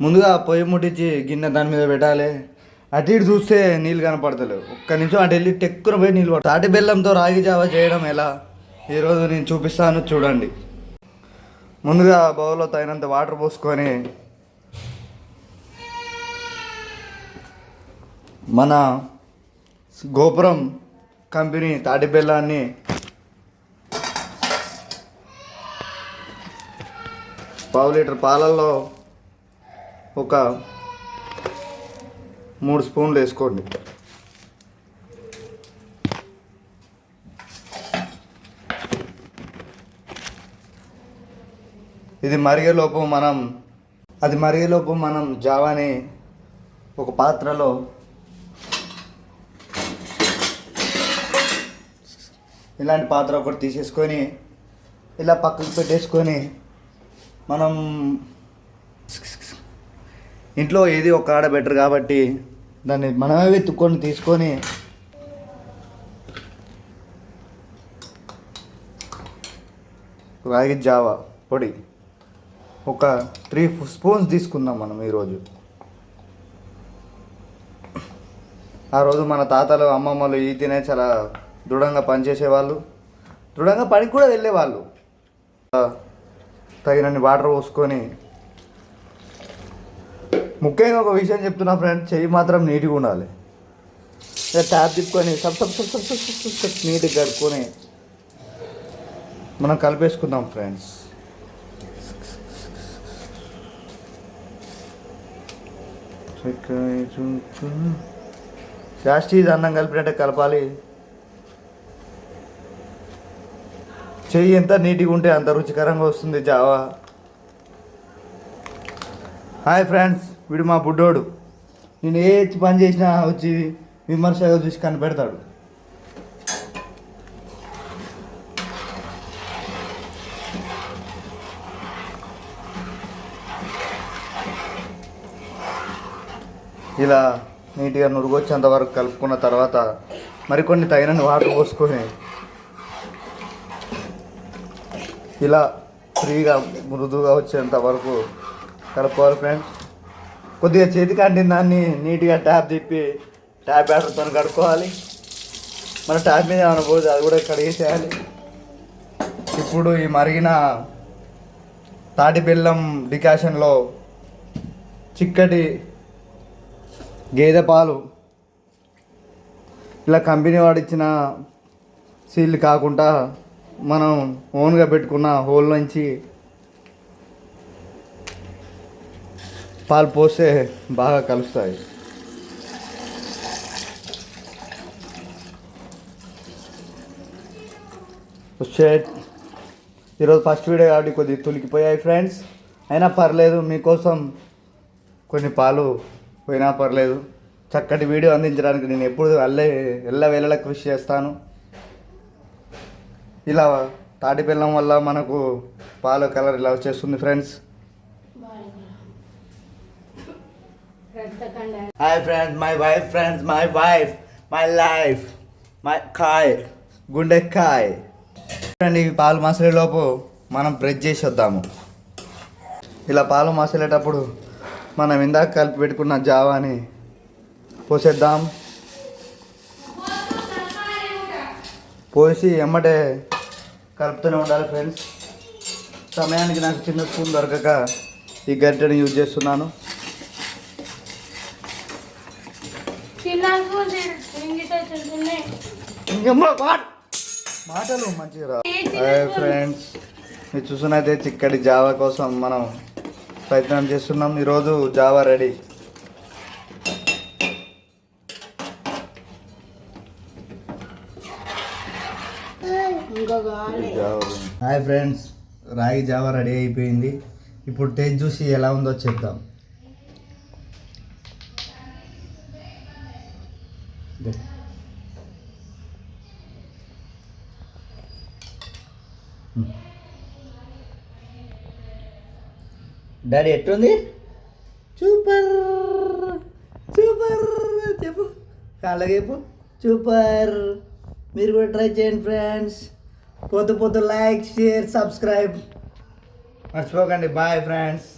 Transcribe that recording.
ముందుగా పొయ్యి ముట్టించి గిన్నె దాని మీద పెట్టాలి. అటు ఇటు చూస్తే నీళ్ళు కనపడతలేవు. ఒక్క నిమిషం అటు వెళ్ళి టెక్కున పోయి నీళ్ళు పడతాయి. తాటి బెల్లంతో రాగి జావ చేయడం ఎలా ఈరోజు నేను చూపిస్తాను, చూడండి. ముందుగా బౌల్లో తగినంత వాటర్ పోసుకొని మన గోపురం కంపెనీ తాటి బెల్లాన్ని పావు లీటర్ పాలల్లో ఒక 3 స్పూన్లు వేసుకోండి. అది మరిగేలోపు మనం జావాని ఒక పాత్రలో ఇలాంటి పాత్ర ఒకటి తీసేసుకొని ఇలా పక్కకు పెట్టేసుకొని మనం ఇంట్లో ఏది ఒక ఆడ బెటర్ కాబట్టి దాన్ని మనమే వెతుక్కొని తీసుకొని రాగి జావా పొడి ఒక 3 స్పూన్స్ తీసుకుందాం మనం ఈరోజు. ఆ రోజు మన తాతలు అమ్మమ్మలు ఈ తినే చాలా దృఢంగా పనిచేసేవాళ్ళు, దృఢంగా పనికి కూడా వెళ్ళేవాళ్ళు. తగినన్ని వాటర్ పోసుకొని, ముఖ్యంగా ఒక విషయం చెప్తున్నా ఫ్రెండ్స్, చెయ్యి మాత్రం నీట్గా ఉండాలి. ట్యాప్ తిప్పుకొని నీట్గా కడుక్కొని మనం కలిపేసుకుందాం ఫ్రెండ్స్. జాస్తి అన్నం కలిపినట్టే కలపాలి. చెయ్యి ఎంత నీట్గా ఉంటే అంత రుచికరంగా వస్తుంది జావా. హాయ్ ఫ్రెండ్స్, వీడు మా బుడ్డోడు. నేను ఏ పని చేసినా వచ్చి విమర్శగా చూసి కనిపెడతాడు. ఇలా నీట్గా నురుగొచ్చేంత వరకు కలుపుకున్న తర్వాత మరికొన్ని తగినన్ని వాటర్ పోసుకొని ఇలా ఫ్రీగా మృదువుగా వచ్చేంత వరకు కలుపుకోవాలి ఫ్రెండ్స్. కొద్దిగా చేతికి అంటిన దాన్ని నీట్గా ట్యాప్ తిప్పి ట్యాప్ వాటర్తో కడుక్కోవాలి. మన ట్యాప్ మీద ఏమైనా పోతే అది కూడా కడిగేసేయాలి. ఇప్పుడు ఈ మరిగిన తాటి బెల్లం డికాషన్లో చిక్కటి గేదె పాలు, ఇలా కంపెనీ వాడిచ్చిన సీల్ కాకుండా మనం ఓన్గా పెట్టుకున్న హోల్ నుంచి పాలు పోస్తే బాగా కలుస్తాయి. ఈరోజు ఫస్ట్ వీడియో కాబట్టి కొద్దిగా తులికిపోయాయి ఫ్రెండ్స్. అయినా పర్లేదు, మీకోసం కొన్ని పాలు పోయినా పర్లేదు. చక్కటి వీడియో అందించడానికి నేను ఎప్పుడు ఎల్లవేళలా కృషి చేస్తాను. ఇలా తాటి బెల్లం వల్ల మనకు పాల కలర్ ఇలా వచ్చేస్తుంది friends. Hi friends, my wife, my life, my కాయ్, గుండెకాయ్. ఈ పాలు మసలేలోపు మనం బ్రష్ చేసి వద్దాము. ఇలా పాలు మసలేటప్పుడు మనం ఇందాక కలిపి పెట్టుకున్న జావాని పోసేద్దాం. పోసి ఎమ్మటే కలుపుతూనే ఉండాలి ఫ్రెండ్స్. సమయానికి నాకు చిన్న స్పూన్ దొరకక ఈ గరిటెని యూజ్ చేస్తున్నాను. మాటలు మంచిగా రా. హాయ్ ఫ్రెండ్స్, మీరు చూసినైతే చిక్కటి జావా కోసం మనం ప్రయత్నం చేస్తున్నాం. ఈరోజు జావా రెడీ. హాయ్ ఫ్రెండ్స్, రాగి జావా రెడీ అయిపోయింది. ఇప్పుడు టేస్ట్ చూసి ఎలా ఉందో చెప్దాం. డాడీ ఎట్టుంది? సూపర్ సూపర్ చెప్పు, అలాగే చెప్పు, సూపర్. మీరు కూడా ట్రై చేయండి ఫ్రెండ్స్. పొద్దు లైక్, షేర్, సబ్స్క్రైబ్ మర్చిపోకండి. Bye friends.